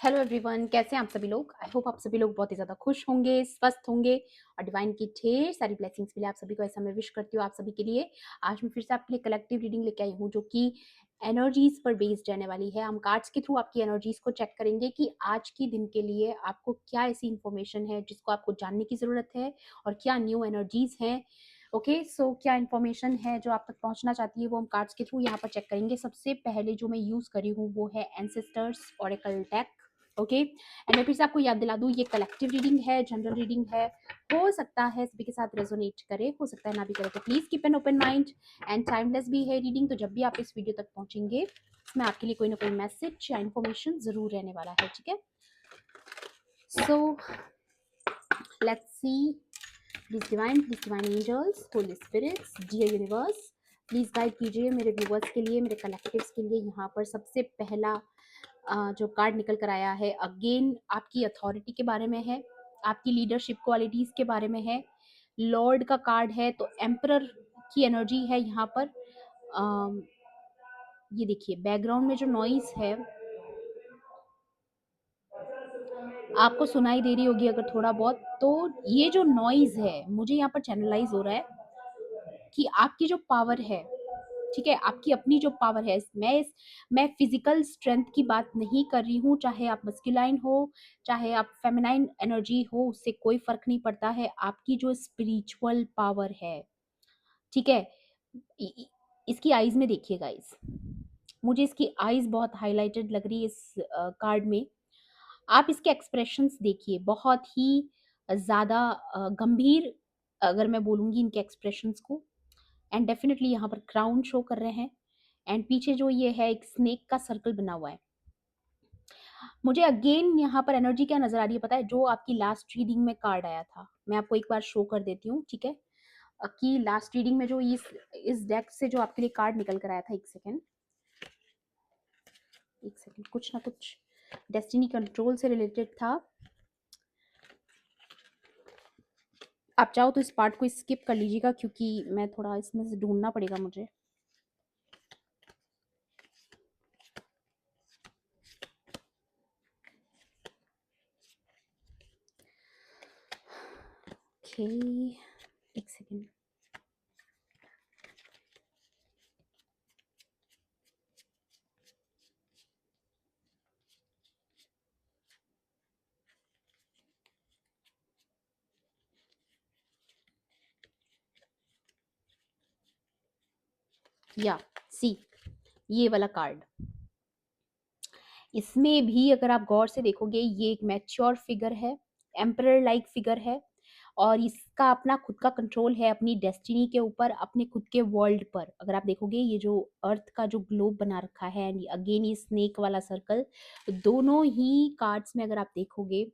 Hello everyone, कैसे हैं आप सभी लोग। आई होप आप सभी लोग बहुत ही ज़्यादा खुश होंगे, स्वस्थ होंगे और डिवाइन की ढेर सारी ब्लेसिंग्स मिले आप सभी को, ऐसा मैं विश करती हूँ आप सभी के लिए। आज मैं फिर से आपके लिए कलेक्टिव रीडिंग लेके आई हूँ जो कि एनर्जीज पर बेस्ड रहने वाली है। हम कार्ड्स के थ्रू आपकी एनर्जीज को चेक करेंगे कि आज के दिन के लिए आपको क्या ऐसी इंफॉर्मेशन है जिसको आपको जानने की ज़रूरत है और क्या न्यू एनर्जीज हैं। ओके सो क्या इन्फॉर्मेशन है जो आप तक पहुंचना चाहती है वो हम कार्ड्स के थ्रू यहाँ पर चेक करेंगे। सबसे पहले जो मैं यूज़ करी हूँ वो है ancestors Oracle deck. Okay and मैं फिर से आपको याद दिला दूं, ये कलेक्टिव रीडिंग है, जनरल रीडिंग है। हो सकता है सभी के साथ रेजोनेट करे, हो सकता है ना भी करे, तो please keep an open mind and timeless भी है रीडिंग। तो जब भी आप इस वीडियो तक पहुंचेंगे इसमें आपके लिए कोई ना कोई मैसेज या इन्फॉर्मेशन जरूर रहने वाला है, ठीक है। So let's see, please divine angels, holy spirits, dear universe, please guide कीजिए मेरे व्यूवर्स के लिए, मेरे कलेक्टिव्स के लिए। यहाँ पर सबसे पहला जो कार्ड निकल कर आया है, अगेन आपकी अथॉरिटी के बारे में है, आपकी लीडरशिप क्वालिटीज के बारे में है। लॉर्ड का कार्ड है तो एम्परर की एनर्जी है यहाँ पर। ये देखिए बैकग्राउंड में जो नॉइज है आपको सुनाई दे रही होगी अगर थोड़ा बहुत, तो ये जो नॉइज है मुझे यहाँ पर चैनलाइज हो रहा है कि आपकी जो पावर है, ठीक है, आपकी अपनी जो पावर है, मैं फिजिकल स्ट्रेंथ की बात नहीं कर रही हूँ। चाहे आप मस्कुलाइन हो, चाहे आप फेमिनाइन एनर्जी हो, उससे कोई फर्क नहीं पड़ता है। आपकी जो स्पिरिचुअल पावर है, ठीक है। इसकी आईज में देखिए गाइस, मुझे इसकी आईज बहुत हाईलाइटेड लग रही है इस कार्ड में। आप इसके एक्सप्रेशंस देखिए, बहुत ही ज्यादा गंभीर, अगर मैं बोलूंगी इनके एक्सप्रेशंस को। एंड डेफिनेटली यहाँ पर क्राउन शो कर रहे हैं एंड पीछे जो ये है एक स्नेक का सर्कल बना हुआ है। मुझे अगेन यहाँ पर एनर्जी क्या नजर आ रही है पता है, जो आपकी लास्ट रीडिंग में कार्ड आया था, मैं आपको एक बार शो कर देती हूँ, ठीक है। कि लास्ट रीडिंग में जो इस डेक से जो आपके लिए कार्ड निकल कर आया था, एक सेकेंड एक सेकेंड, कुछ ना कुछ डेस्टिनी कंट्रोल से रिलेटेड था। आप चाहो तो इस पार्ट को स्किप कर लीजिएगा क्योंकि मैं थोड़ा इसमें से ढूंढना पड़ेगा मुझे। ओके एक सेकेंड। या सी, ये वाला कार्ड, इसमें भी अगर आप गौर से देखोगे ये एक मैच्योर फिगर है, एम्परर लाइक फिगर है और इसका अपना खुद का कंट्रोल है अपनी डेस्टिनी के ऊपर, अपने खुद के वर्ल्ड पर। अगर आप देखोगे ये जो अर्थ का जो ग्लोब बना रखा है एंड अगेन ये स्नेक वाला सर्कल, दोनों ही कार्ड्स में अगर आप देखोगे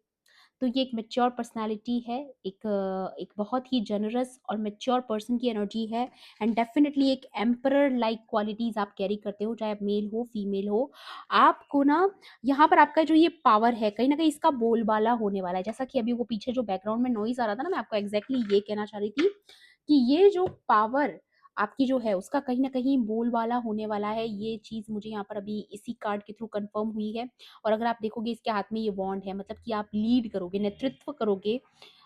तो ये एक मैच्योर पर्सनालिटी है, एक बहुत ही जनरस और मैच्योर पर्सन की एनर्जी है। एंड डेफिनेटली एक एम्परर लाइक क्वालिटीज आप कैरी करते हो, चाहे आप मेल हो फीमेल हो। आपको ना यहाँ पर आपका जो ये पावर है कहीं ना कहीं इसका बोलबाला होने वाला है। जैसा कि अभी वो पीछे जो बैकग्राउंड में नॉइज आ रहा था ना, मैं आपको एग्जैक्टली ये कहना चाह रही थी कि ये जो पावर आपकी जो है उसका कहीं ना कहीं बोलबाला होने वाला है। ये चीज मुझे यहाँ पर अभी इसी कार्ड के थ्रू कंफर्म हुई है। और अगर आप देखोगे इसके हाथ में ये वॉन्ड है, मतलब कि आप लीड करोगे, नेतृत्व करोगे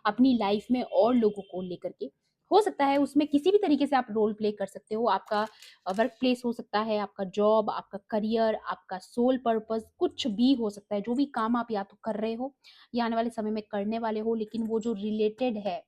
अपनी लाइफ में और लोगों को लेकर के। हो सकता है उसमें किसी भी तरीके से आप रोल प्ले कर सकते हो, आपका वर्क प्लेस हो सकता है, आपका जॉब, आपका करियर, आपका सोल पर्पस, कुछ भी हो सकता है। जो भी काम आप या तो कर रहे हो या आने वाले समय में करने वाले हो, लेकिन वो जो रिलेटेड है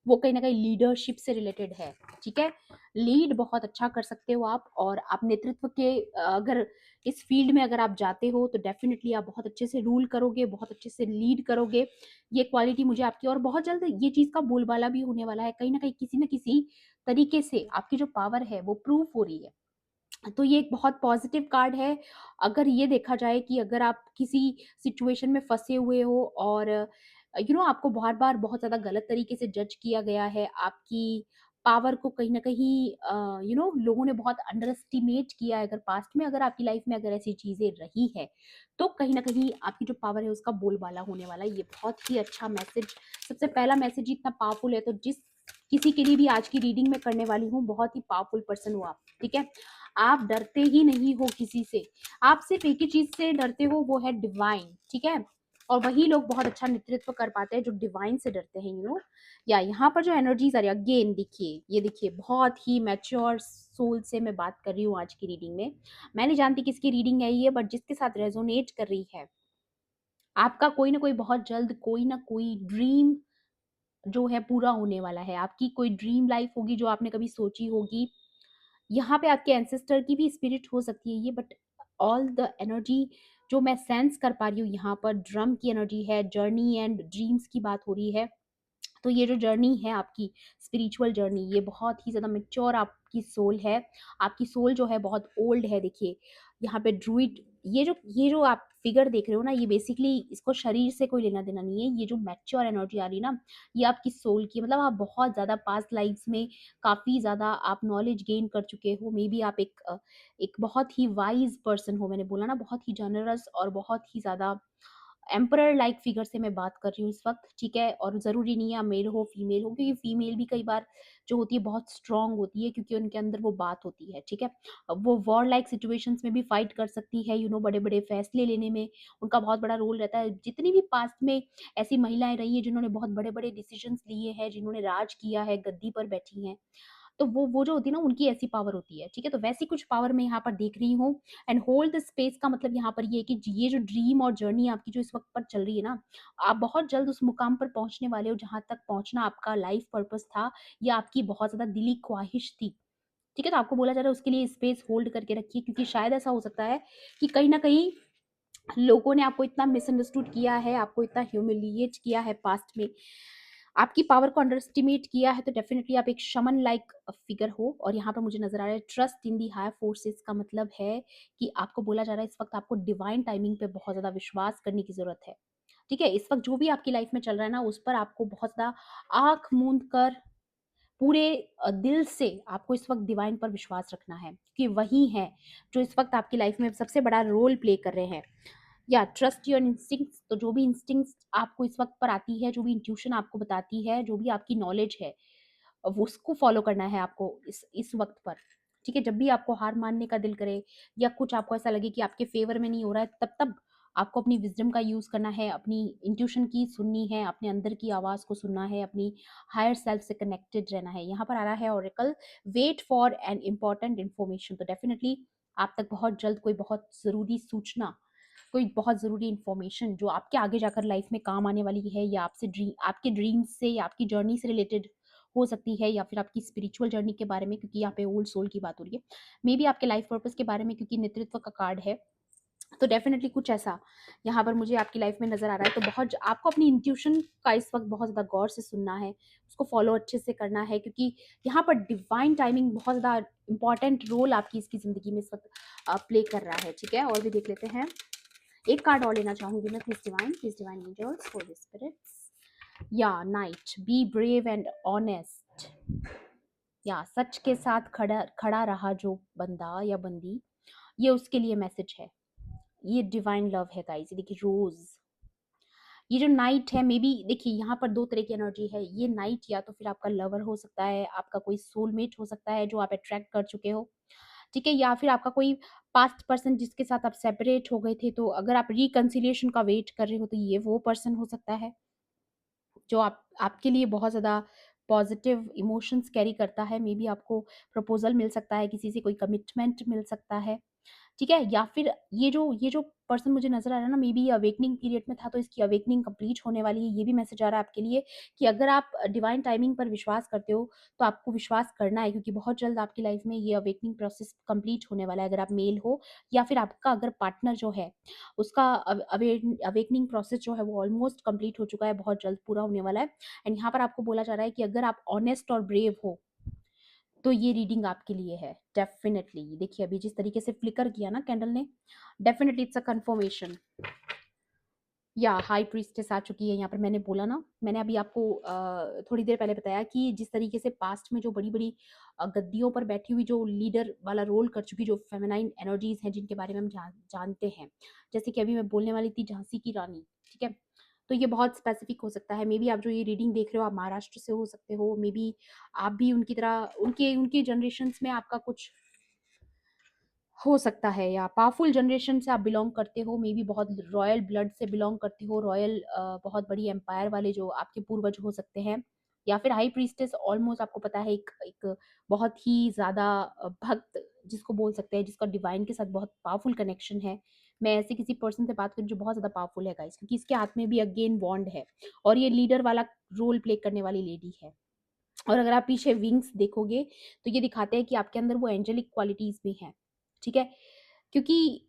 वो कहीं ना कहीं लीडरशिप से रिलेटेड है, ठीक है। लीड बहुत अच्छा कर सकते हो आप, और आप नेतृत्व के अगर इस फील्ड में अगर आप जाते हो तो डेफिनेटली आप बहुत अच्छे से रूल करोगे, बहुत अच्छे से लीड करोगे। ये क्वालिटी मुझे आपकी, और बहुत जल्द ये चीज का बोलबाला भी होने वाला है, कहीं ना किसी तरीके से आपकी जो पावर है वो प्रूफ हो रही है। तो ये एक बहुत पॉजिटिव कार्ड है। अगर ये देखा जाए कि अगर आप किसी सिचुएशन में फंसे हुए हो और आपको बार बार बहुत ज़्यादा गलत तरीके से जज किया गया है, आपकी पावर को कहीं ना कहीं लोगों ने बहुत अंडर एस्टिमेट किया है, अगर पास्ट में अगर आपकी लाइफ में अगर ऐसी चीज़ें रही है, तो कहीं ना कहीं आपकी जो पावर है उसका बोलबाला होने वाला है। ये बहुत ही अच्छा मैसेज, सबसे पहला मैसेज इतना पावरफुल है, तो जिस किसी के लिए भी आज की रीडिंग में करने वाली हूँ, बहुत ही पावरफुल पर्सन हो आप, ठीक है। आप डरते ही नहीं हो किसी से, आप सिर्फ एक ही चीज से डरते हो, वो है डिवाइन, ठीक है। और वही लोग बहुत अच्छा नेतृत्व कर पाते हैं जो डिवाइन से डरते हैं, या यहाँ पर जो एनर्जीज आ रही है, अगेन देखिए, ये देखिए, बहुत ही मैच्योर सोल से मैं बात कर रही हूँ आज की रीडिंग में। मैं नहीं जानती किसकी रीडिंग है ये, बट जिसके साथ रेजोनेट कर रही है, आपका कोई ना कोई बहुत जल्द कोई ना कोई ड्रीम जो है पूरा होने वाला है। आपकी कोई ड्रीम लाइफ होगी जो आपने कभी सोची होगी। यहाँ पे आपके एंसेस्टर की भी स्पिरिट हो सकती है ये, बट ऑल द एनर्जी जो मैं सेंस कर पा रही हूँ यहाँ पर, ड्रम की एनर्जी है, जर्नी एंड ड्रीम्स की बात हो रही है। तो ये जो जर्नी है आपकी, स्पिरिचुअल जर्नी, ये बहुत ही ज़्यादा मैच्योर आपकी सोल है। आपकी सोल जो है बहुत ओल्ड है। देखिए यहाँ पे ड्रूइड, ये जो आप फिगर देख रहे हो ना, ये बेसिकली, इसको शरीर से कोई लेना देना नहीं है। ये जो मैच्योर एनर्जी आ रही है ना, ये आपकी सोल की, मतलब आप बहुत ज़्यादा पास्ट लाइफ्स में काफ़ी ज़्यादा आप नॉलेज गेन कर चुके हो। मे बी आप एक बहुत ही वाइज पर्सन हो। मैंने बोला ना, बहुत ही जनरस और बहुत ही ज़्यादा एम्परर लाइक फिगर से मैं बात कर रही हूँ इस वक्त, ठीक है। और ज़रूरी नहीं है आप मेल हो फीमेल हो, क्योंकि फीमेल भी कई बार जो होती है बहुत स्ट्रांग होती है, क्योंकि उनके अंदर वो बात होती है, ठीक है। अब वो वॉर लाइक सिचुएशंस में भी फाइट कर सकती है, बड़े बड़े फैसले लेने में उनका बहुत बड़ा रोल रहता है। जितनी भी पास्ट में ऐसी महिलाएं रही हैं जिन्होंने बहुत बड़े बड़े डिसीजंस लिए हैं, जिन्होंने राज किया है, गद्दी पर बैठी हैं, तो वो जो होती है ना, उनकी ऐसी पावर होती है, ठीक है। तो वैसी कुछ पावर मैं यहाँ पर देख रही हूँ। एंड होल्ड द स्पेस का मतलब यहाँ पर ये है कि ये जो ड्रीम और जर्नी आपकी जो इस वक्त पर चल रही है ना, आप बहुत जल्द उस मुकाम पर पहुंचने वाले हो जहां तक पहुंचना आपका लाइफ पर्पस था, या आपकी बहुत ज्यादा दिली ख्वाहिश थी, ठीक है। तो आपको बोला जा रहा है उसके लिए स्पेस होल्ड करके रखिए, क्योंकि शायद ऐसा हो सकता है कि कहीं ना कहीं लोगों ने आपको इतना मिसअंडरस्टूड किया है, आपको इतना ह्यूमिलिएट किया है पास्ट में, आपकी पावर को अंडर एस्टिमेट किया है। तो डेफिनेटली आप एक शमन लाइक फिगर हो। और यहाँ पर मुझे नजर आ रहा है trust in the higher forces का मतलब है कि आपको बोला जा रहा है इस वक्त आपको डिवाइन टाइमिंग पे बहुत ज्यादा विश्वास करने की जरूरत है, ठीक है। इस वक्त जो भी आपकी लाइफ में चल रहा है ना, उस पर आपको बहुत ज्यादा आंख मूंद कर पूरे दिल से आपको इस वक्त डिवाइन पर विश्वास रखना है, क्योंकि वही है जो इस वक्त आपकी लाइफ में सबसे बड़ा रोल प्ले कर रहे हैं। या ट्रस्ट योर इंस्टिंक्ट्स, तो जो भी इंस्टिंक्ट्स आपको इस वक्त पर आती है, जो भी इंट्यूशन आपको बताती है, जो भी आपकी नॉलेज है, अब उसको फॉलो करना है आपको इस वक्त पर, ठीक है। जब भी आपको हार मानने का दिल करे, या कुछ आपको ऐसा लगे कि आपके फेवर में नहीं हो रहा है, तब तब आपको अपनी विजडम का यूज करना है, अपनी इंट्यूशन की सुननी है, अपने अंदर की आवाज को सुनना है, अपनी हायर सेल्फ से कनेक्टेड रहना है। यहाँ पर आ रहा है oracle, wait for an important information. तो डेफिनेटली आप तक बहुत जल्द कोई बहुत जरूरी सूचना, कोई बहुत ज़रूरी इन्फॉर्मेशन जो आपके आगे जाकर लाइफ में काम आने वाली है, या आपके ड्रीम्स से या आपकी जर्नी से रिलेटेड हो सकती है, या फिर आपकी स्पिरिचुअल जर्नी के बारे में, क्योंकि यहाँ पे ओल्ड सोल की बात हो रही है। मे बी आपके लाइफ पर्पस के बारे में, क्योंकि नेतृत्व का कार्ड है। तो डेफिनेटली कुछ ऐसा यहाँ पर मुझे आपकी लाइफ में नजर आ रहा है। तो आपको अपनी इंट्यूशन का इस वक्त बहुत ज़्यादा गौर से सुनना है, उसको फॉलो अच्छे से करना है, क्योंकि यहाँ पर डिवाइन टाइमिंग बहुत ज़्यादा इंपॉर्टेंट रोल आपकी इसकी ज़िंदगी में इस वक्त प्ले कर रहा है, ठीक है। और भी देख लेते हैं, एक कार्ड और लेना चाहूंगी मैं, please divine angels for spirits. या knight, be brave and honest. या सच के साथ खड़ा खड़ा रहा जो बंदा या बंदी, ये उसके लिए मैसेज है। ये डिवाइन लव है गाइस। ये देखिए रोज, ये जो नाइट है, मे बी देखिए यहाँ पर दो तरह की एनर्जी है। ये नाइट या तो फिर आपका लवर हो सकता है, आपका कोई सोलमेट हो सकता है जो आप अट्रैक्ट कर चुके हो, ठीक है। या फिर आपका कोई पास्ट पर्सन जिसके साथ आप सेपरेट हो गए थे, तो अगर आप रिकंसिलिएशन का वेट कर रहे हो, तो ये वो पर्सन हो सकता है जो आपके लिए बहुत ज़्यादा पॉजिटिव इमोशंस कैरी करता है। मे बी आपको प्रपोजल मिल सकता है, किसी से कोई कमिटमेंट मिल सकता है, ठीक है। या फिर ये जो पर्सन मुझे नज़र आ रहा है ना, मे बी अवेकनिंग पीरियड में था, तो इसकी अवेकनिंग कंप्लीट होने वाली है। ये भी मैसेज आ रहा है आपके लिए कि अगर आप डिवाइन टाइमिंग पर विश्वास करते हो, तो आपको विश्वास करना है, क्योंकि बहुत जल्द आपकी लाइफ में ये अवेकनिंग प्रोसेस कंप्लीट होने वाला है। अगर आप मेल हो, या फिर आपका अगर पार्टनर जो है, उसका अवेकनिंग प्रोसेस जो है वो ऑलमोस्ट कंप्लीट हो चुका है, बहुत जल्द पूरा होने वाला है। एंड यहाँ पर आपको बोला जा रहा है कि अगर आप ऑनेस्ट और ब्रेव हो, तो ये रीडिंग आपके लिए है डेफिनेटली। देखिए अभी जिस तरीके से फ्लिकर किया ना कैंडल ने, डेफिनेटली इट्स अ कंफर्मेशन। या हाई प्रीस्टेस आ चुकी है यहाँ पर। मैंने बोला ना, मैंने अभी आपको थोड़ी देर पहले बताया कि जिस तरीके से पास्ट में जो बड़ी बड़ी गद्दियों पर बैठी हुई जो लीडर वाला रोल कर चुकी, जो फेमिनाइन एनर्जीज हैं जिनके बारे में हम जानते हैं, जैसे कि अभी मैं बोलने वाली थी झांसी की रानी, ठीक है। तो ये बहुत स्पेसिफिक हो सकता है। मे बी आप जो ये रीडिंग देख रहे हो, आप महाराष्ट्र से हो सकते हो, मे बी आप भी उनकी तरह, उनके उनके जनरेशन्स में आपका कुछ हो सकता है, या पावरफुल जनरेशन से आप बिलॉन्ग करते हो, मे बी बहुत रॉयल ब्लड से बिलॉन्ग करते हो, रॉयल बहुत बड़ी एम्पायर वाले जो आपके पूर्वज हो सकते हैं, या फिर हाई प्रीस्टेस ऑलमोस्ट आपको पता है एक एक बहुत ही ज़्यादा भक्त जिसको बोल सकते हैं, जिसका डिवाइन के साथ बहुत पावरफुल कनेक्शन है। मैं ऐसे किसी पर्सन से बात करूँ जो बहुत ज़्यादा पावरफुल है गाइस, क्योंकि इसके हाथ में भी अगेन वॉन्ड है और ये लीडर वाला रोल प्ले करने वाली लेडी है। और अगर आप पीछे विंग्स देखोगे तो ये दिखाते हैं कि आपके अंदर वो एंजेलिक क्वालिटीज़ भी हैं, ठीक है? क्योंकि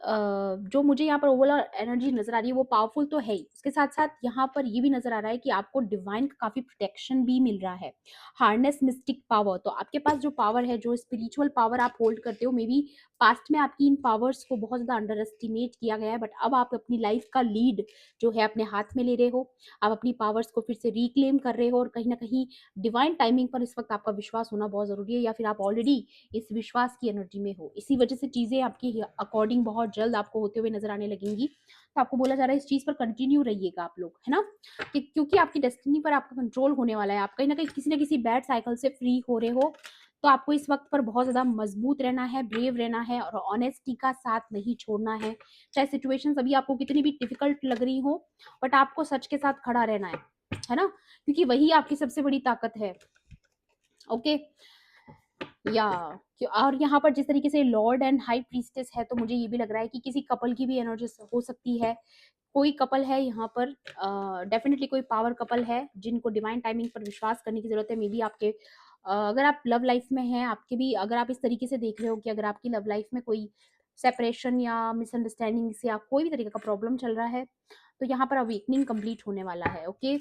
जो मुझे यहाँ पर ओवरऑल एनर्जी नज़र आ रही है वो पावरफुल तो है ही, उसके साथ-साथ यहाँ पर ये भी नज़र आ रहा है कि आपको डिवाइन का काफ़ी प्रोटेक्शन भी मिल रहा है। हार्नेस मिस्टिक पावर, तो आपके पास जो पावर है, जो स्पिरिचुअल पावर आप होल्ड करते हो, मे बी पास्ट में आपकी इन पावर्स को बहुत ज़्यादा अंडर एस्टिमेट किया गया है, बट अब आप अपनी लाइफ का लीड जो है अपने हाथ में ले रहे हो। आप अपनी पावर्स को फिर से रिक्लेम कर रहे हो और कहीं न कहीं डिवाइन टाइमिंग पर इस वक़्त आपका विश्वास होना बहुत ज़रूरी है, या फिर आप ऑलरेडी इस विश्वास की एनर्जी में हो। इसी वजह से चीज़ें आपकी अकॉर्डिंग बहुत जल्द आपको होते हुए नज़र आने लगेंगी। तो आपको बोला जा रहा है इस चीज़ पर कंटिन्यू रहिएगा आप लोग, है ना? कि क्योंकि आपकी डेस्टिनी पर आपका कंट्रोल होने वाला है। आप कहीं न किसी बैड साइकिल से फ्री हो रहे हो। तो आपको इस वक़्त पर बहुत ज़्यादा मज़बूत रहना है, ब्रेव रहना है और ऑनेस्टी का साथ नहीं छोड़ना है। चाहे सिचुएशंस अभी आपको कितनी भी डिफ़िकल्ट लग रही हो, बट आपको सच के साथ खड़ा रहना है ना? क्योंकि वही आपकी सबसे बड़ी ताकत है। ओके, या और यहाँ पर जिस तरीके से लॉर्ड एंड हाई प्रीस्टेस है, तो मुझे ये भी लग रहा है कि किसी कपल की भी एनर्जी हो सकती है। कोई कपल है यहाँ पर, डेफिनेटली कोई पावर कपल है जिनको डिवाइन टाइमिंग पर विश्वास करने की जरूरत है। मे बी आपके अगर आप लव लाइफ में हैं, आपके भी अगर आप इस तरीके से देख रहे हो कि अगर आपकी लव लाइफ में कोई सेपरेशन या मिसअंडरस्टैंडिंग या कोई भी तरीके का प्रॉब्लम चल रहा है, तो यहाँ पर अवेकनिंग कंप्लीट होने वाला है। ओके,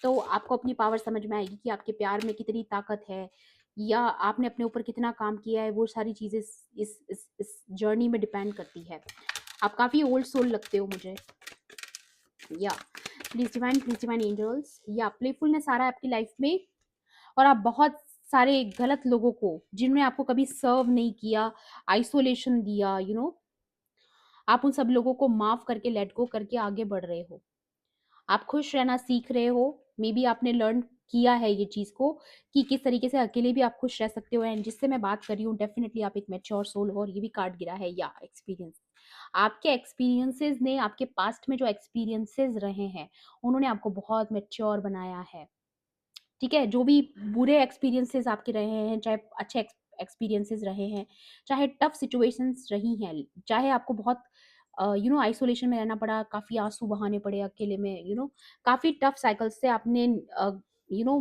तो आपको अपनी पावर समझ में आएगी कि आपके प्यार में कितनी ताकत है, या आपने अपने ऊपर कितना काम किया है। वो सारी चीज़ें इस जर्नी में डिपेंड करती है। आप काफ़ी ओल्ड सोल लगते हो मुझे, या प्लीज डिवाइन एंजल्स, या प्लेफुलनेस आ रहा है आपकी लाइफ में। और आप बहुत सारे गलत लोगों को, जिन्होंने आपको कभी सर्व नहीं किया, आइसोलेशन दिया, आप उन सब लोगों को माफ करके, लेट गो करके आगे बढ़ रहे हो। आप खुश रहना सीख रहे हो। मे बी आपने लर्न किया है ये चीज़ को कि किस तरीके से अकेले भी आप खुश रह सकते हो। एंड जिससे मैं बात कर रही हूँ, डेफिनेटली आप एक मैच्योर सोल हो, और ये भी कार्ड गिरा है, या एक्सपीरियंस। आपके एक्सपीरियंसेस ने, आपके पास्ट में जो एक्सपीरियंसेस रहे हैं, उन्होंने आपको बहुत मैच्योर बनाया है। ठीक है? जो भी बुरे एक्सपीरियंसेस आपके रहे हैं, चाहे अच्छे एक्सपीरियंसेस रहे हैं, चाहे टफ सिचुएशंस रही हैं, चाहे आपको बहुत आइसोलेशन में रहना पड़ा, काफ़ी आँसू बहाने पड़े अकेले में, काफ़ी टफ साइकिल्स से आपने यू नो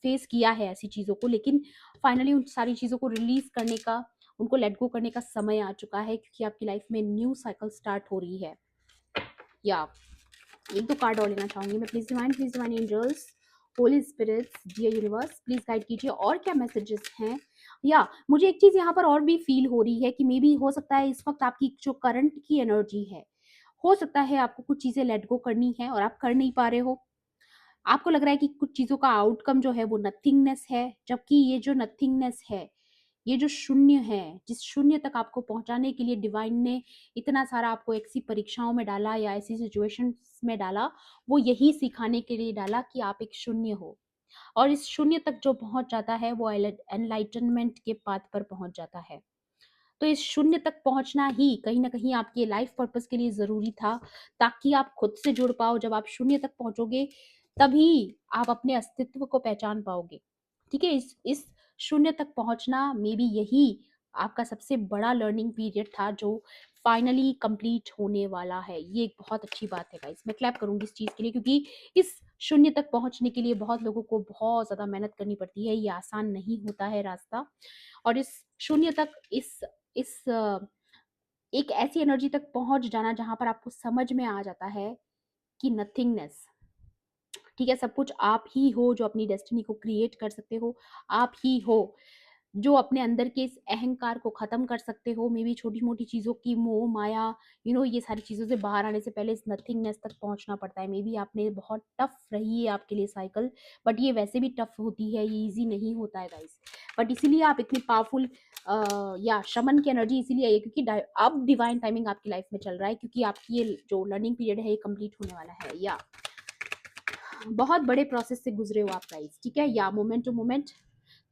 फेस किया है ऐसी चीज़ों को, लेकिन फाइनली उन सारी चीज़ों को रिलीज़ करने का, उनको लेट गो करने का समय आ चुका है, क्योंकि आपकी लाइफ में न्यू साइकिल स्टार्ट हो रही है। या एक दो कार्ड और लेना चाहूंगी मैं। Please divine angels, holy spirits, dear universe, please guide कीजिए और क्या मैसेजेस हैं। या मुझे एक चीज यहाँ पर और भी फील हो रही है कि मे बी हो सकता है इस वक्त आपकी जो करंट की एनर्जी है, हो सकता है आपको कुछ चीजें लेट गो करनी है और आप कर नहीं पा रहे हो। आपको लग रहा है कि कुछ चीज़ों का आउटकम जो है वो नथिंगनेस है, जबकि ये जो नथिंगनेस है, ये जो शून्य है, जिस शून्य तक आपको पहुँचाने के लिए डिवाइन ने इतना सारा आपको ऐसी परीक्षाओं में डाला या ऐसी सिचुएशंस में डाला, वो यही सिखाने के लिए डाला कि आप एक शून्य हो। और इस शून्य तक जो पहुँच जाता है, वो एनलाइटनमेंट के पाथ पर पहुँच जाता है। तो इस शून्य तक पहुंचना ही कहीं न कहीं आपके लाइफ पर्पस के लिए ज़रूरी था, ताकि आप खुद से जुड़ पाओ। जब आप शून्य तक पहुँचोगे, तभी आप अपने अस्तित्व को पहचान पाओगे। ठीक है? इस शून्य तक पहुँचना, मे बी यही आपका सबसे बड़ा लर्निंग पीरियड था, जो फाइनली कंप्लीट होने वाला है। ये एक बहुत अच्छी बात है गाइस। मैं क्लैप करूँगी इस चीज़ के लिए, क्योंकि इस शून्य तक पहुँचने के लिए बहुत लोगों को बहुत ज़्यादा मेहनत करनी पड़ती है। ये आसान नहीं होता है रास्ता। और इस शून्य तक, इस एक ऐसी एनर्जी तक पहुंच जाना जहां पर आपको समझ में आ जाता है कि नथिंगनेस, ठीक है, सब कुछ आप ही हो जो अपनी डेस्टिनी को क्रिएट कर सकते हो। आप ही हो जो अपने अंदर के इस अहंकार को खत्म कर सकते हो। मे बी छोटी मोटी चीज़ों की मोह माया, ये सारी चीज़ों से बाहर आने से पहले इस नथिंगनेस तक पहुंचना पड़ता है। मे बी आपने बहुत टफ रही है आपके लिए साइकिल, बट ये वैसे भी टफ होती है, ये ईजी नहीं होता है गाइस। बट इसीलिए आप इतनी पावरफुल, या शमन की एनर्जी इसीलिए आई है क्योंकि अब डिवाइन टाइमिंग आपकी लाइफ में चल रहा है, क्योंकि आपकी ये जो लर्निंग पीरियड है ये कंप्लीट होने वाला है। या बहुत बड़े प्रोसेस से गुजरे हो आप गाइस, ठीक है? या मोमेंट टू मोमेंट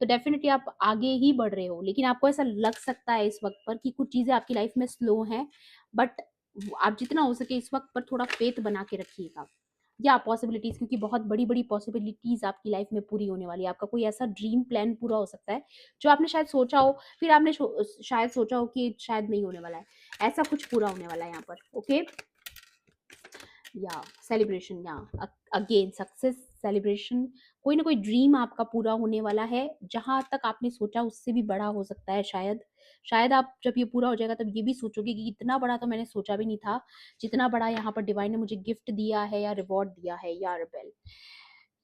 तो डेफ़िनिटली आप आगे ही बढ़ रहे हो। लेकिन आपको ऐसा लग सकता है इस वक़्त पर कि कुछ चीज़ें आपकी लाइफ़ में स्लो हैं, बट आप जितना हो सके इस वक़्त पर थोड़ा फ़ेथ बना के रखिएगा। या पॉसिबिलिटीज़, क्योंकि बहुत बड़ी-बड़ी पॉसिबिलिटीज़ आपकी लाइफ़ में पूरी होने वाली है। आपका कोई ऐसा ड्रीम प्लान पूरा हो सकता है, जो आपने शायद सोचा हो, फिर आपने शायद सोचा हो कि शायद नहीं होने वाला है। ऐसा कुछ पूरा होने वाला है यहाँ पर, ओके? या सेलिब्रेशन, या अगेन सक्सेस सेलिब्रेशन, कोई ना कोई ड्रीम आपका पूरा होने वाला है। जहां तक आपने सोचा उससे भी बड़ा हो सकता है शायद। शायद आप जब ये पूरा हो जाएगा तब ये भी सोचोगे कि इतना बड़ा तो मैंने सोचा भी नहीं था, जितना बड़ा यहाँ पर डिवाइन ने मुझे गिफ्ट दिया है या रिवॉर्ड दिया है या रिबेल।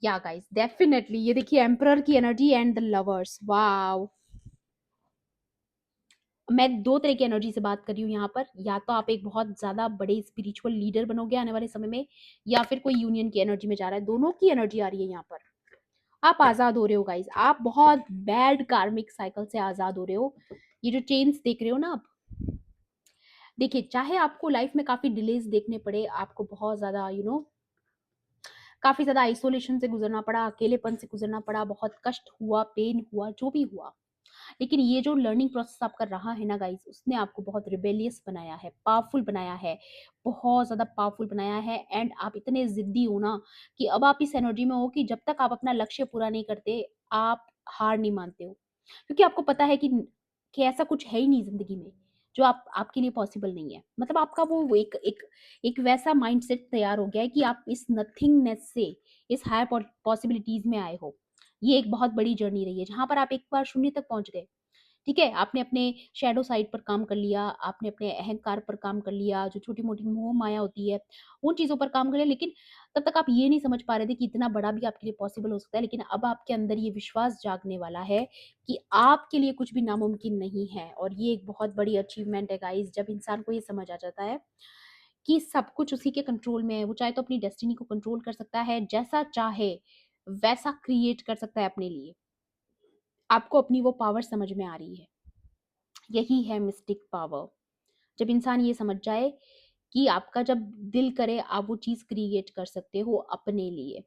या गाइस डेफिनेटली ये देखिए एम्परर की energy and the lovers, wow. मैं 2 तरह की एनर्जी से बात कर रही हूँ यहाँ पर, या तो आप एक बहुत ज़्यादा बड़े स्पिरिचुअल लीडर बनोगे आने वाले समय में, या फिर कोई यूनियन की एनर्जी में जा रहा है, दोनों की एनर्जी आ रही है यहाँ पर। आप आज़ाद हो रहे हो गाइस, आप बहुत बैड कार्मिक साइकिल से आज़ाद हो रहे हो। ये जो चेन्स देख रहे हो ना आप, देखिए चाहे आपको लाइफ में काफ़ी डिलेज देखने पड़े, आपको बहुत ज़्यादा काफ़ी ज़्यादा आइसोलेशन से गुजरना पड़ा, अकेलेपन से गुजरना पड़ा, बहुत कष्ट हुआ, पेन हुआ, जो भी हुआ, लेकिन ये जो लर्निंग प्रोसेस आपका रहा है ना गाइस, उसने आपको बहुत रिबेलियस बनाया है, पावरफुल बनाया है, बहुत ज़्यादा पावरफुल बनाया है। एंड आप इतने ज़िद्दी हो ना कि अब आप इस एनर्जी में हो कि जब तक आप अपना लक्ष्य पूरा नहीं करते, आप हार नहीं मानते हो। क्योंकि आपको पता है कि ऐसा कुछ है ही नहीं ज़िंदगी में, जो आपके लिए पॉसिबल नहीं है। मतलब आपका वो एक एक एक वैसा माइंडसेट तैयार हो गया है कि आप इस नथिंगनेस से, इस हायर पॉसिबिलिटीज़ में आए हो। ये एक बहुत बड़ी जर्नी रही है, जहाँ पर आप एक बार शून्य तक पहुँच गए। ठीक है, आपने अपने शैडो साइड पर काम कर लिया, आपने अपने अहंकार पर काम कर लिया, जो छोटी-मोटी मोह-माया होती है, उन चीज़ों पर काम कर लिया, लेकिन तब तक आप ये नहीं समझ पा रहे थे कि इतना बड़ा भी आपके लिए पॉसिबल हो सकता है। लेकिन अब आपके अंदर ये विश्वास जागने वाला है कि आपके लिए कुछ भी नामुमकिन नहीं है, और ये एक बहुत बड़ी अचीवमेंट है गाइज़, जब इंसान को ये समझ आ जाता है कि सब कुछ उसी के कंट्रोल में है। वो चाहे तो अपनी डेस्टिनी को कंट्रोल कर सकता है, जैसा चाहे वैसा क्रिएट कर सकता है अपने लिए। आपको अपनी वो पावर समझ में आ रही है। यही है मिस्टिक पावर। जब इंसान ये समझ जाए कि आपका जब दिल करे आप वो चीज़ क्रिएट कर सकते हो अपने लिए।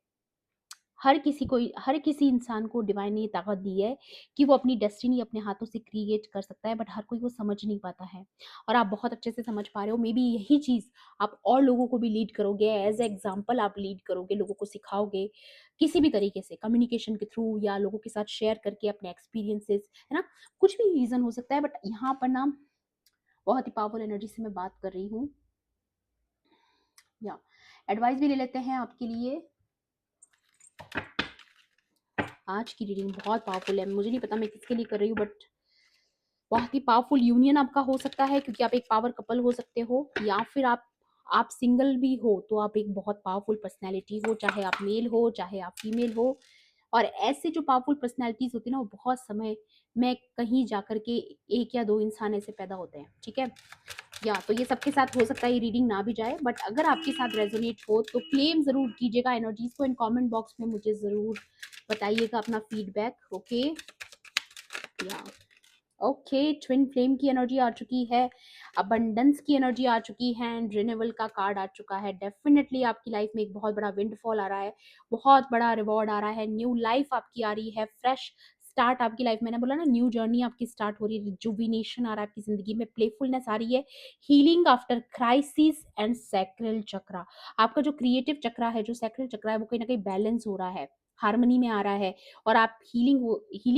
हर किसी इंसान को डिवाइन ने ये ताकत दी है कि वो अपनी डेस्टिनी अपने हाथों से क्रिएट कर सकता है, बट हर कोई वो समझ नहीं पाता है। और आप बहुत अच्छे से समझ पा रहे हो, मे बी यही चीज़ आप और लोगों को भी लीड करोगे, एज एग्जाम्पल आप लीड करोगे, लोगों को सिखाओगे किसी भी तरीके से, कम्युनिकेशन के थ्रू या लोगों के साथ शेयर करके अपने एक्सपीरियंसेस, है ना? कुछ भी रीज़न हो सकता है, बट यहाँ पर ना बहुत ही पावरफुल एनर्जी से मैं बात कर रही हूँ। या एडवाइस भी ले लेते हैं आपके लिए। आज की रीडिंग बहुत पावरफुल है, मुझे नहीं पता मैं किसके लिए कर रही हूँ, बट बहुत ही पावरफुल यूनियन आपका हो सकता है, क्योंकि आप एक पावर कपल हो सकते हो, या फिर आप सिंगल भी हो तो आप एक बहुत पावरफुल पर्सनैलिटी हो, चाहे आप मेल हो चाहे आप फीमेल हो। और ऐसे जो पावरफुल पर्सनैलिटीज होती है ना, वो बहुत समय में कहीं जाकर के एक या दो इंसान ऐसे पैदा होते हैं, ठीक है? या तो ये सबके साथ हो सकता है, ये रीडिंग ना भी जाए, बट अगर आपके साथ रेजोनेट हो तो क्लेम ज़रूर कीजिएगा एनर्जीज को, इन कमेंट बॉक्स में मुझे ज़रूर बताइएगा अपना फीडबैक, ओके? या ओके, ट्विन फ्लेम की एनर्जी आ चुकी है, अबंडेंस की एनर्जी आ चुकी है, एंड रिन्यूअल का कार्ड आ चुका है। डेफिनेटली आपकी लाइफ में एक बहुत बड़ा विंडफॉल आ रहा है, बहुत बड़ा रिवॉर्ड आ रहा है, न्यू लाइफ आपकी आ रही है, फ्रेश स्टार्ट आपकी लाइफ, मैंने बोला ना न्यू जर्नी आपकी स्टार्ट हो रही है, रिजुविनेशन आ रहा है आपकी जिंदगी में, प्लेफुलनेस आ रही है, healing after crisis and sacral chakra. आपका जो क्रिएटिव चक्रा है, जो सैक्रल चक्रा है, वो कहीं ना कहीं बैलेंस हो रहा है, हार्मनी में आ रहा है, और आप हीलिंग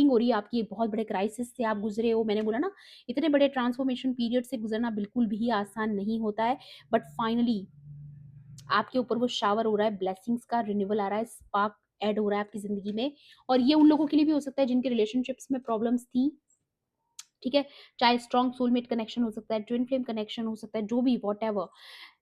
हो रही है आपकी। एक बहुत बड़े क्राइसिस से आप गुजरे हो, मैंने बोला ना इतने बड़े ट्रांसफॉर्मेशन पीरियड से गुजरना बिल्कुल भी आसान नहीं होता है, बट फाइनली आपके ऊपर वो शावर हो रहा है, ब्लेसिंग्स का रिन्यूअल आ रहा है, स्पार्क ऐड हो रहा है आपकी जिंदगी में। और ये उन लोगों के लिए भी हो सकता है जिनके रिलेशनशिप्स में प्रॉब्लम्स थी, ठीक है? चाहे स्ट्रॉन्ग सोलमेट कनेक्शन हो सकता है, ट्विन फ्लेम कनेक्शन हो सकता है, जो भी वॉट एवर।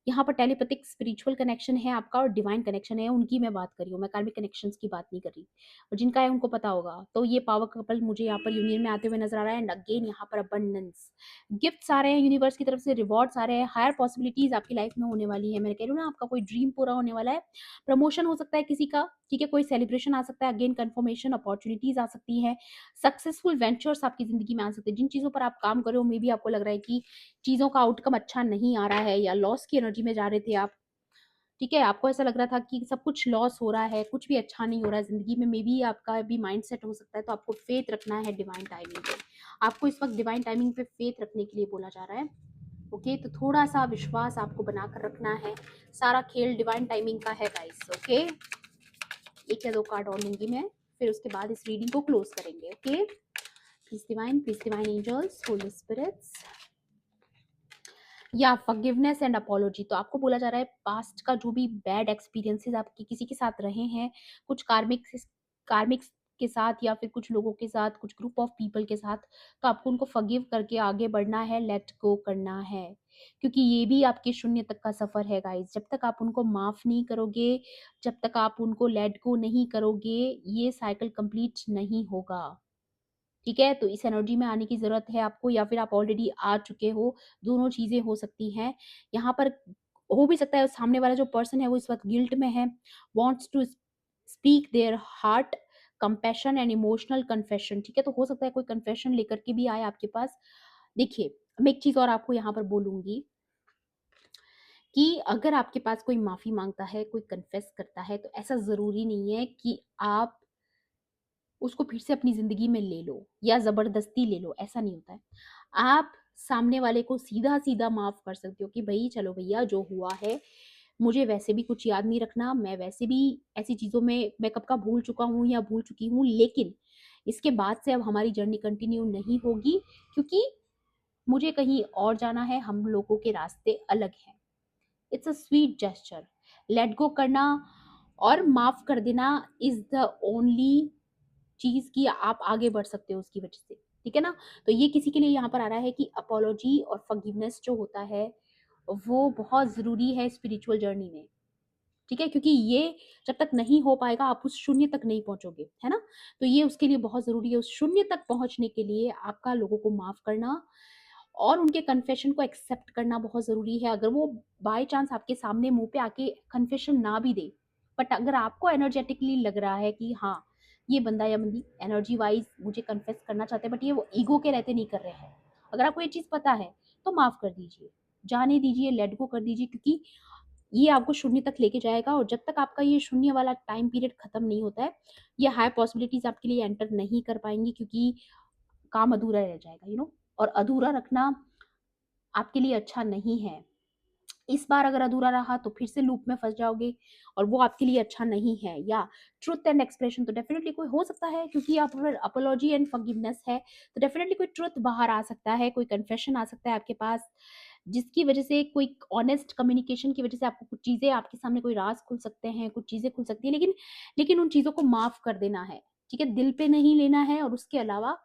यहाँ पर टेलीपैथिक स्पिरिचुअल कनेक्शन है आपका, और डिवाइन कनेक्शन है, उनकी मैं बात कर रही हूँ, मैं कार्मिक कनेक्शंस की बात नहीं कर रही। और जिनका है उनको पता होगा। तो ये पावर कपल मुझे यहाँ पर यूनियन में आते हुए नजर आ रहा है, एंड अगेन यहाँ पर अबंडेंस, गिफ्ट्स आ रहे हैं यूनिवर्स की तरफ से, रिवॉर्ड्स आ रहे हैं, हायर पॉसिबिलिटीज आपकी लाइफ में होने वाली है। मैंने कह रही हूँ ना, आपका कोई ड्रीम पूरा होने वाला है, प्रमोशन हो सकता है किसी का, ठीक है? कोई सेलिब्रेशन आ सकता है, अगेन कन्फर्मेशन, अपॉर्चुनिटीज आ सकती है, सक्सेसफुल वेंचर्स आपकी जिंदगी में आ सकते हैं। जिन चीजों पर आप काम कर रहे हो, मे बी आपको लग रहा है कि चीजों का आउटकम अच्छा नहीं आ रहा है, या लॉस की एनर्जी में जा रहे थे आप, ठीक है? आपको ऐसा लग रहा था कि सब कुछ लॉस हो रहा है, कुछ भी अच्छा नहीं हो रहा है ज़िंदगी में, मेबी आपका भी माइंडसेट हो सकता है, तो आपको फ़ेथ रखना है डिवाइन टाइमिंग पे। आपको इस वक़्त डिवाइन टाइमिंग पे फ़ेथ रखने के लिए बोला जा रहा है। ओके, तो थोड़ा-सा विश्वास आपको बनाकर रखना है। सारा खेल डिवाइन टाइमिंग का है गाइस, ओके? 1 या 2 कार्ड और लूँगी मैं, फिर उसके बाद इस रीडिंग को क्लोज़ करेंगे, okay? Please divine angels, holy spirits, या फॉरगिवनेस एंड अपॉलॉजी। तो आपको बोला जा रहा है पास्ट का जो भी बैड एक्सपीरियंसेस आपके किसी के साथ रहे हैं, कुछ कार्मिक्स के साथ या फिर कुछ लोगों के साथ, कुछ ग्रुप ऑफ पीपल के साथ, तो आपको उनको फॉरगिव करके आगे बढ़ना है, लेट गो करना है, क्योंकि ये भी आपके शून्य तक का सफर है गाइस। जब तक आप उनको माफ नहीं करोगे, जब तक आप उनको लेट गो नहीं करोगे, ये साइकिल कंप्लीट नहीं होगा। ठीक है? तो इस एनर्जी में आने की ज़रूरत है आपको, या फिर आप ऑलरेडी आ चुके हो, दोनों चीज़ें हो सकती हैं। यहाँ पर हो भी सकता है सामने वाला जो पर्सन है वो इस वक़्त गिल्ट में है, wants to speak their heart, compassion and emotional confession. ठीक है? तो हो सकता है कोई कन्फेशन लेकर के भी आए आपके पास। देखिए, मैं एक चीज़ और आपको यहाँ पर बोलूँगी कि अगर आपके पास कोई माफ़ी माँगता है, कोई कन्फेस करता है, तो ऐसा ज़रूरी नहीं है कि आप उसको फिर से अपनी ज़िंदगी में ले लो या ज़बरदस्ती ले लो, ऐसा नहीं होता है। आप सामने वाले को सीधा-सीधा माफ़ कर सकते हो कि भई चलो भैया जो हुआ है, मुझे वैसे भी कुछ याद नहीं रखना, मैं वैसे भी ऐसी चीज़ों में मैं कब का भूल चुका हूँ या भूल चुकी हूँ, लेकिन इसके बाद से अब हमारी जर्नी कंटिन्यू नहीं होगी, क्योंकि मुझे कहीं और जाना है, हम लोगों के रास्ते अलग हैं। It's a sweet gesture. Let go करना और माफ़ कर देना इज़ द ओनली चीज़ कि आप आगे बढ़ सकते हो उसकी वजह से, ठीक है ना? तो ये किसी के लिए यहाँ पर आ रहा है कि अपोलॉजी और फॉरगिवनेस जो होता है, वो बहुत ज़रूरी है स्पिरिचुअल जर्नी में, ठीक है? क्योंकि ये जब तक नहीं हो पाएगा, आप उस शून्य तक नहीं पहुँचोगे, है ना? तो ये उसके लिए बहुत ज़रूरी है, उस शून्य तक पहुँचने के लिए आपका लोगों को माफ़ करना और उनके कन्फेशन को एक्सेप्ट करना बहुत ज़रूरी है। अगर वो बाय चांस आपके सामने मुँह पे आके कन्फेशन ना भी दे, बट अगर आपको एनर्जेटिकली लग रहा है कि हाँ, ये बंदा या बंदी एनर्जी वाइज़ मुझे कन्फेस करना चाहते हैं, बट ये वो ईगो के रहते नहीं कर रहे हैं। अगर आपको ये चीज़ पता है, तो माफ़ कर दीजिए, जाने दीजिए, लेट गो कर दीजिए, क्योंकि ये आपको शून्य तक लेके जाएगा, और जब तक आपका ये शून्य वाला टाइम पीरियड खत्म नहीं होता है, ये हाई पॉसिबिलिटीज़ आपके लिए एंटर नहीं कर पाएँगी, क्योंकि काम अधूरा रह जाएगा, और अधूरा रखना आपके लिए अच्छा नहीं है। इस बार अगर अधूरा रहा तो फिर से लूप में फँस जाओगे, और वो आपके लिए अच्छा नहीं है। या ट्रुथ एंड एक्सप्रेशन तो डेफ़िनिटली कोई हो सकता है, क्योंकि आप अगर अपोलॉजी एंड फॉरगिवनेस है, तो डेफ़िनिटली कोई ट्रुथ बाहर आ सकता है, कोई कन्फेशन आ सकता है आपके पास, जिसकी वज़ह से कोई ऑनेस्ट कम्युनिकेशन की वज़ह से आपको कुछ चीज़ें, आपके सामने कोई राज़ खुल सकते हैं, कुछ चीज़ें खुल सकती हैं, लेकिन लेकिन उन चीज़ों को माफ़ कर देना है, ठीक है? दिल पे नहीं लेना है, और उसके अलावा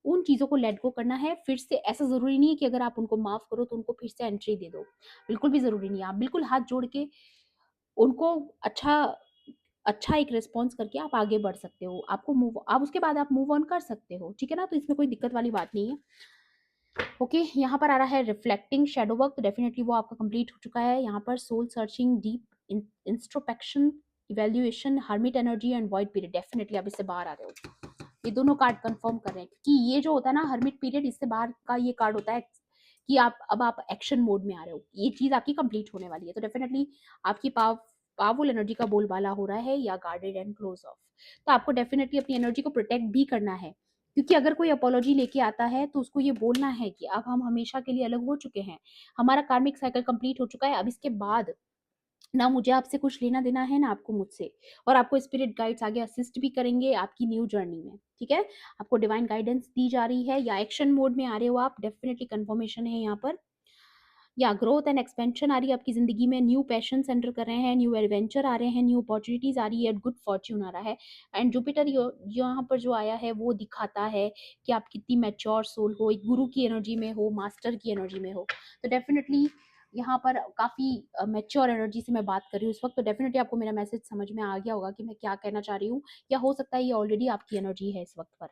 उन चीज़ों को लेट गो करना है। फिर से ऐसा ज़रूरी नहीं है कि अगर आप उनको माफ़ करो तो उनको फिर से एंट्री दे दो। बिल्कुल भी ज़रूरी नहीं है। आप बिल्कुल हाथ जोड़ के उनको अच्छा अच्छा एक रिस्पॉन्स करके आप आगे बढ़ सकते हो। आप उसके बाद आप मूव ऑन कर सकते हो, ठीक है ना? तो इसमें कोई दिक्कत वाली बात नहीं है। ओके, यहाँ पर आ रहा है रिफ्लेक्टिंग शैडो वर्क, तो डेफ़िनिटली वो आपका कंप्लीट हो चुका है। यहाँ पर soul searching, deep introspection, evaluation, hermit energy and void period, definitely आप इससे बाहर आ रहे हो। ये दोनों कार्ड कंफर्म कर रहे हैं, क्योंकि ये जो होता है ना हर्मिट पीरियड, इससे बाहर का ये कार्ड होता है कि आप एक्शन मोड में आ रहे हो, ये चीज़ आपकी कंप्लीट होने वाली है, तो डेफिनेटली आपकी पावरफुल एनर्जी का बोलबाला हो रहा है, या गार्डेड एंड क्लोज ऑफ। तो आपको डेफिनेटली अपनी एनर्जी को प्रोटेक्ट भी करना है, क्योंकि अगर कोई अपोलॉजी लेके आता है तो उसको ये बोलना है कि अब हम हमेशा के लिए अलग हो चुके हैं, हमारा कार्मिक साइकिल कंप्लीट हो चुका है, अब इसके बाद ना मुझे आपसे कुछ लेना-देना है, ना आपको मुझसे, और आपको स्पिरिट गाइड्स आगे असिस्ट भी करेंगे आपकी न्यू जर्नी में, ठीक है? आपको डिवाइन गाइडेंस दी जा रही है, या एक्शन मोड में आ रहे हो आप, डेफिनिटली कन्फर्मेशन है यहाँ पर। या ग्रोथ एंड एक्सपेंशन आ रही है आपकी ज़िंदगी में, न्यू पैशन्स एंटर कर रहे हैं, न्यू एडवेंचर आ रहे हैं, न्यू अपॉर्च्युनिटीज़ आ रही है, गुड फॉर्च्यून आ रहा है। एंड जुपिटर यहाँ पर जो आया है वो दिखाता है कि आप कितनी मैच्योर सोल हो, एक गुरु की एनर्जी में हो, मास्टर की एनर्जी में हो। तो डेफिनिटली यहाँ पर काफ़ी मैच्योर एनर्जी से मैं बात कर रही हूँ इस वक्त, तो डेफिनिटली आपको मेरा मैसेज समझ में आ गया होगा कि मैं क्या कहना चाह रही हूँ, या हो सकता है ये ऑलरेडी आपकी एनर्जी है इस वक्त पर,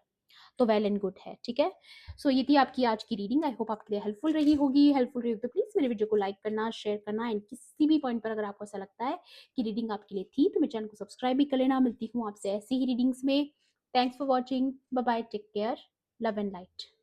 तो वेल एंड गुड है, ठीक है? सो ये थी आपकी आज की रीडिंग, आई होप आपके लिए हेल्पफुल रही हो तो प्लीज़ मेरे वीडियो को लाइक करना, शेयर करना, एंड किसी भी पॉइंट पर अगर आपको ऐसा लगता है कि रीडिंग आपके लिए थी, तो मेरे चैनल को सब्सक्राइब भी कर लेना। मिलती हूँ आपसे ऐसी ही रीडिंग्स में। Thanks for watching, bye bye, take care, love and light.